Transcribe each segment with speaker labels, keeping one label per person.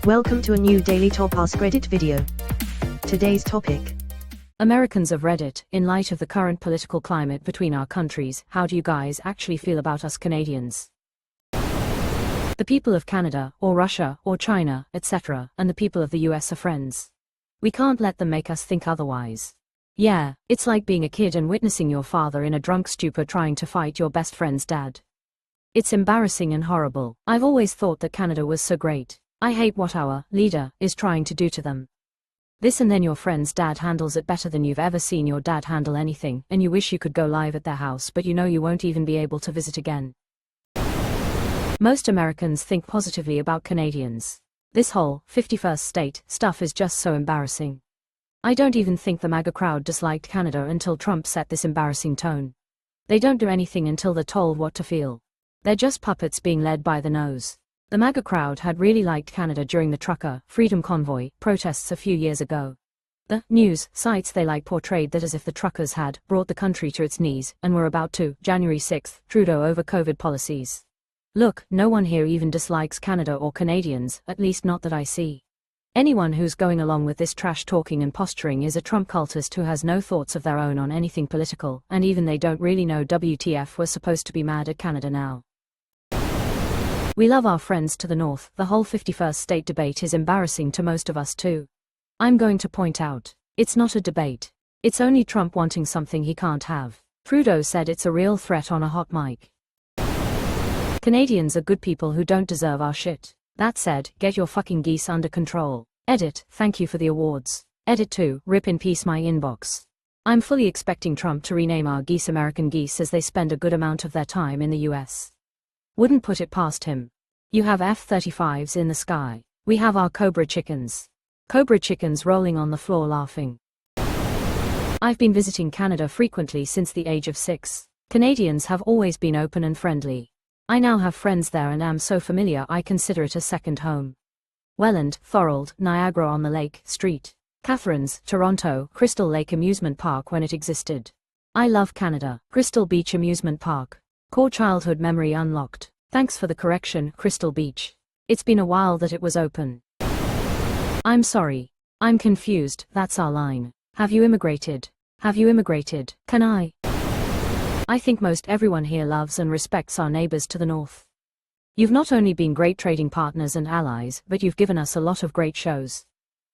Speaker 1: Welcome to a new daily top AskReddit video. Today's topic:
Speaker 2: Americans of Reddit, in light of the current political climate between our countries, how do you guys actually feel about us Canadians? The people of Canada, or Russia, or China, etc., and the people of the US are friends. We can't let them make us think otherwise. Yeah, it's like being a kid and witnessing your father in a drunk stupor trying to fight your best friend's dad. It's embarrassing and horrible. I've always thought that Canada was so great. I hate what our leader is trying to do to them. This, and then your friend's dad handles it better than you've ever seen your dad handle anything, and you wish you could go live at their house, but you know you won't even be able to visit again. Most Americans think positively about Canadians. This whole 51st state stuff is just so embarrassing. I don't even think the MAGA crowd disliked Canada until Trump set this embarrassing tone. They don't do anything until they're told what to feel. They're just puppets being led by the nose. The MAGA crowd had really liked Canada during the Trucker Freedom Convoy protests a few years ago. The news sites they like portrayed that as if the truckers had brought the country to its knees and were about to January 6th Trudeau over COVID policies. Look, no one here even dislikes Canada or Canadians, at least not that I see. Anyone who's going along with this trash talking and posturing is a Trump cultist who has no thoughts of their own on anything political, and even they don't really know WTF we're supposed to be mad at Canada now. We love our friends to the north. The whole 51st state debate is embarrassing to most of us too. I'm going to point out, it's not a debate. It's only Trump wanting something he can't have. Trudeau said it's a real threat on a hot mic. Canadians are good people who don't deserve our shit. That said, get your fucking geese under control. Edit, thank you for the awards. Edit 2, rip in peace my inbox. I'm fully expecting Trump to rename our geese American geese, as they spend a good amount of their time in the US. Wouldn't put it past him. You have F-35s in the sky. We have our Cobra chickens. Cobra chickens rolling on the floor laughing. I've been visiting Canada frequently since the age of 6. Canadians have always been open and friendly. I now have friends there and am so familiar I consider it a second home. Welland, Thorold, Niagara-on-the-Lake, St. Catharines, Toronto, Crystal Lake Amusement Park when it existed. I love Canada. Crystal Beach Amusement Park. Core childhood memory unlocked. Thanks for the correction, Crystal Beach. It's been a while that it was open. I'm sorry. I'm confused, that's our line. Have you immigrated? Have you immigrated? Can I? I think most everyone here loves and respects our neighbors to the north. You've not only been great trading partners and allies, but you've given us a lot of great shows.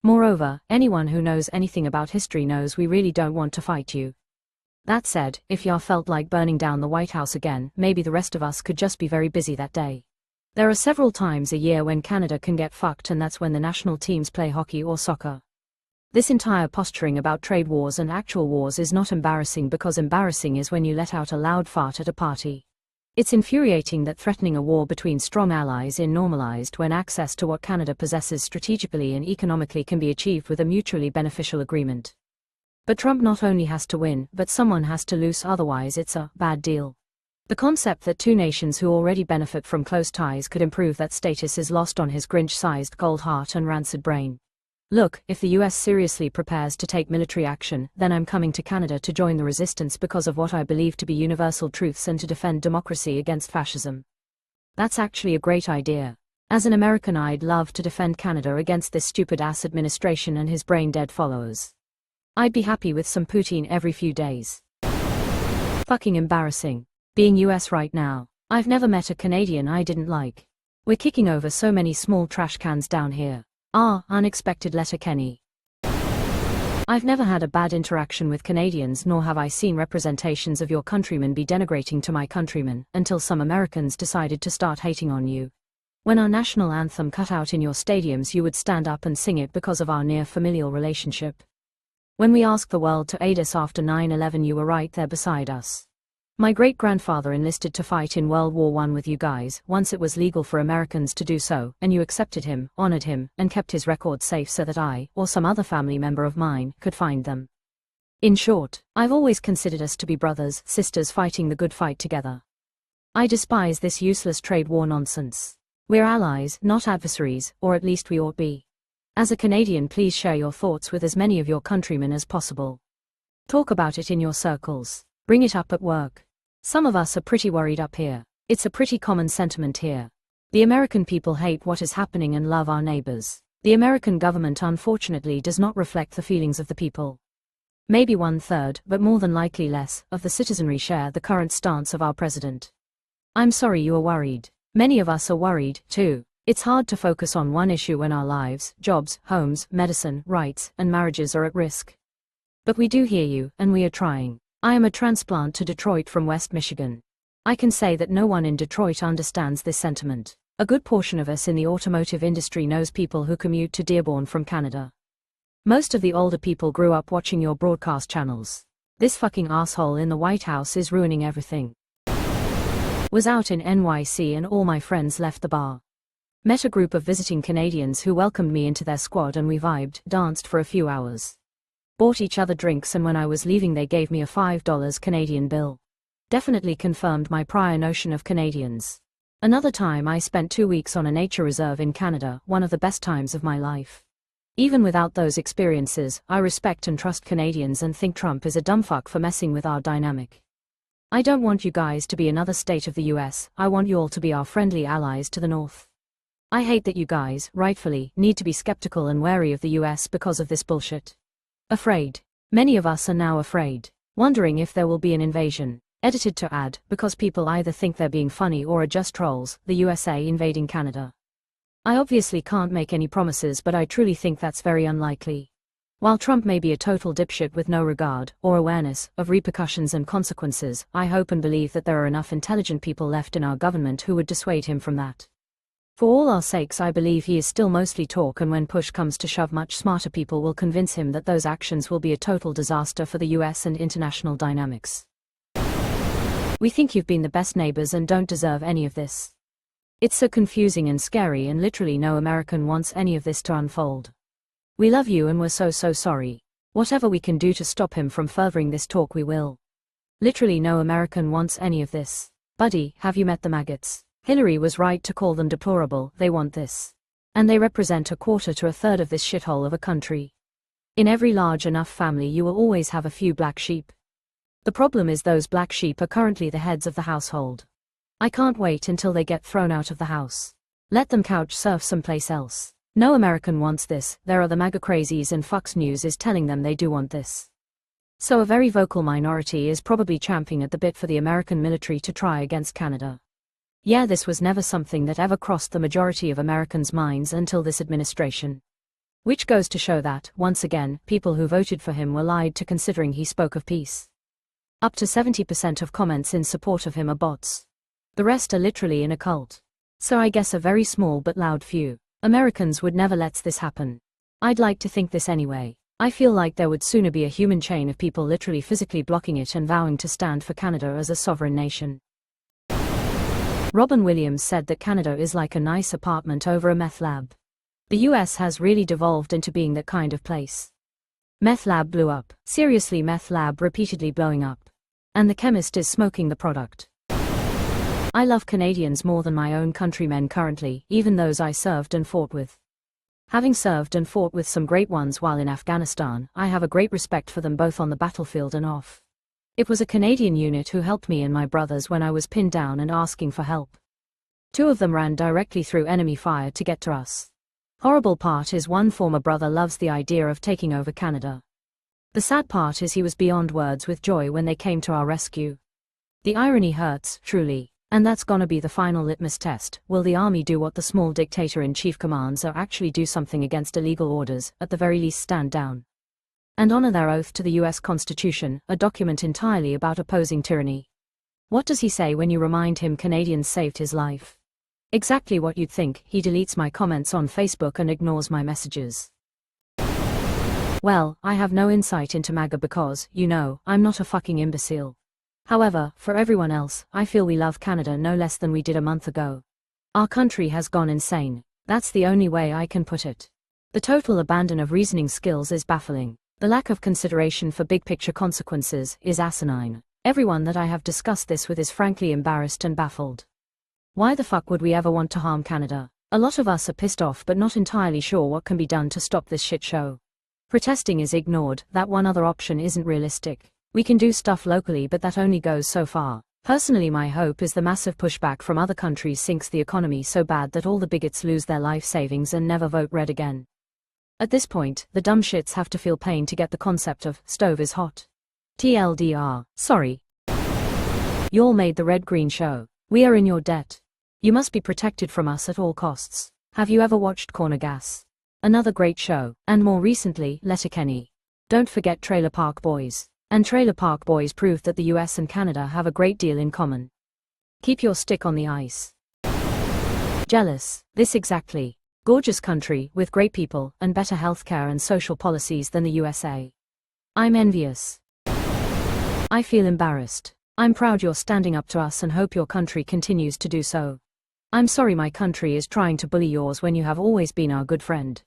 Speaker 2: Moreover, anyone who knows anything about history knows we really don't want to fight you. That said, if y'all felt like burning down the White House again, maybe the rest of us could just be very busy that day. There are several times a year when Canada can get fucked, and that's when the national teams play hockey or soccer. This entire posturing about trade wars and actual wars is not embarrassing, because embarrassing is when you let out a loud fart at a party. It's infuriating that threatening a war between strong allies is normalized when access to what Canada possesses strategically and economically can be achieved with a mutually beneficial agreement. But Trump not only has to win, but someone has to lose, otherwise it's a bad deal. The concept that two nations who already benefit from close ties could improve that status is lost on his Grinch-sized cold heart and rancid brain. Look, if the US seriously prepares to take military action, then I'm coming to Canada to join the resistance because of what I believe to be universal truths and to defend democracy against fascism. That's actually a great idea. As an American, I'd love to defend Canada against this stupid-ass administration and his brain-dead followers. I'd be happy with some poutine every few days. Fucking embarrassing. Being US right now. I've never met a Canadian I didn't like. We're kicking over so many small trash cans down here. Unexpected letter Kenny. I've never had a bad interaction with Canadians, nor have I seen representations of your countrymen be denigrating to my countrymen, until some Americans decided to start hating on you. When our national anthem cut out in your stadiums, you would stand up and sing it because of our near familial relationship. When we asked the world to aid us after 9/11, you were right there beside us. My great-grandfather enlisted to fight in World War I with you guys, once it was legal for Americans to do so, and you accepted him, honored him, and kept his records safe so that I, or some other family member of mine, could find them. In short, I've always considered us to be brothers, sisters fighting the good fight together. I despise this useless trade war nonsense. We're allies, not adversaries, or at least we ought be. As a Canadian, please share your thoughts with as many of your countrymen as possible. Talk about it in your circles. Bring it up at work. Some of us are pretty worried up here. It's a pretty common sentiment here. The American people hate what is happening and love our neighbors. The American government unfortunately does not reflect the feelings of the people. Maybe 1/3, but more than likely less, of the citizenry share the current stance of our president. I'm sorry you are worried. Many of us are worried, too. It's hard to focus on one issue when our lives, jobs, homes, medicine, rights, and marriages are at risk. But we do hear you, and we are trying. I am a transplant to Detroit from West Michigan. I can say that no one in Detroit understands this sentiment. A good portion of us in the automotive industry knows people who commute to Dearborn from Canada. Most of the older people grew up watching your broadcast channels. This fucking asshole in the White House is ruining everything. Was out in NYC and all my friends left the bar. Met a group of visiting Canadians who welcomed me into their squad and we vibed, danced for a few hours. Bought each other drinks and when I was leaving they gave me a $5 Canadian bill. Definitely confirmed my prior notion of Canadians. Another time I spent 2 weeks on a nature reserve in Canada, one of the best times of my life. Even without those experiences, I respect and trust Canadians and think Trump is a dumbfuck for messing with our dynamic. I don't want you guys to be another state of the US, I want you all to be our friendly allies to the north. I hate that you guys, rightfully, need to be skeptical and wary of the US because of this bullshit. Afraid. Many of us are now afraid. Wondering if there will be an invasion. Edited to add, because people either think they're being funny or are just trolls, the USA invading Canada. I obviously can't make any promises but I truly think that's very unlikely. While Trump may be a total dipshit with no regard, or awareness, of repercussions and consequences, I hope and believe that there are enough intelligent people left in our government who would dissuade him from that. For all our sakes I believe he is still mostly talk and when push comes to shove much smarter people will convince him that those actions will be a total disaster for the US and international dynamics. We think you've been the best neighbors and don't deserve any of this. It's so confusing and scary and literally no American wants any of this to unfold. We love you and we're so sorry. Whatever we can do to stop him from furthering this talk we will. Literally no American wants any of this. Buddy, have you met the maggots? Hillary was right to call them deplorable, they want this. And they represent 1/4 to 1/3 of this shithole of a country. In every large enough family you will always have a few black sheep. The problem is those black sheep are currently the heads of the household. I can't wait until they get thrown out of the house. Let them couch surf someplace else. No American wants this, there are the MAGA crazies and Fox News is telling them they do want this. So a very vocal minority is probably champing at the bit for the American military to try against Canada. Yeah, this was never something that ever crossed the majority of Americans' minds until this administration. Which goes to show that, once again, people who voted for him were lied to considering he spoke of peace. Up to 70% of comments in support of him are bots. The rest are literally in a cult. So I guess a very small but loud few. Americans would never let this happen. I'd like to think this anyway. I feel like there would sooner be a human chain of people literally physically blocking it and vowing to stand for Canada as a sovereign nation. Robin Williams said that Canada is like a nice apartment over a meth lab. The US has really devolved into being that kind of place. Meth lab blew up. Seriously, meth lab repeatedly blowing up. And the chemist is smoking the product. I love Canadians more than my own countrymen currently, even those I served and fought with. Having served and fought with some great ones while in Afghanistan, I have a great respect for them both on the battlefield and off. It was a Canadian unit who helped me and my brothers when I was pinned down and asking for help. 2 of them ran directly through enemy fire to get to us. Horrible part is one former brother loves the idea of taking over Canada. The sad part is he was beyond words with joy when they came to our rescue. The irony hurts, truly, and that's gonna be the final litmus test. Will the army do what the small dictator-in-chief commands or actually do something against illegal orders, at the very least stand down? And honor their oath to the US Constitution, a document entirely about opposing tyranny. What does he say when you remind him Canadians saved his life? Exactly what you'd think. He deletes my comments on Facebook and ignores my messages. Well, I have no insight into MAGA because, you know, I'm not a fucking imbecile. However, for everyone else, I feel we love Canada no less than we did a month ago. Our country has gone insane. That's the only way I can put it. The total abandon of reasoning skills is baffling. The lack of consideration for big picture consequences is asinine. Everyone that I have discussed this with is frankly embarrassed and baffled. Why the fuck would we ever want to harm Canada? A lot of us are pissed off but not entirely sure what can be done to stop this shit show. Protesting is ignored, that one other option isn't realistic. We can do stuff locally but that only goes so far. Personally, my hope is the massive pushback from other countries sinks the economy so bad that all the bigots lose their life savings and never vote red again. At this point, the dumb shits have to feel pain to get the concept of stove is hot. TLDR, sorry. Y'all made the red-green show. We are in your debt. You must be protected from us at all costs. Have you ever watched Corner Gas? Another great show, and more recently, Letterkenny. Don't forget Trailer Park Boys. And Trailer Park Boys proved that the US and Canada have a great deal in common. Keep your stick on the ice. Jealous, this exactly. Gorgeous country, with great people, and better healthcare and social policies than the USA. I'm envious. I feel embarrassed. I'm proud you're standing up to us and hope your country continues to do so. I'm sorry my country is trying to bully yours when you have always been our good friend.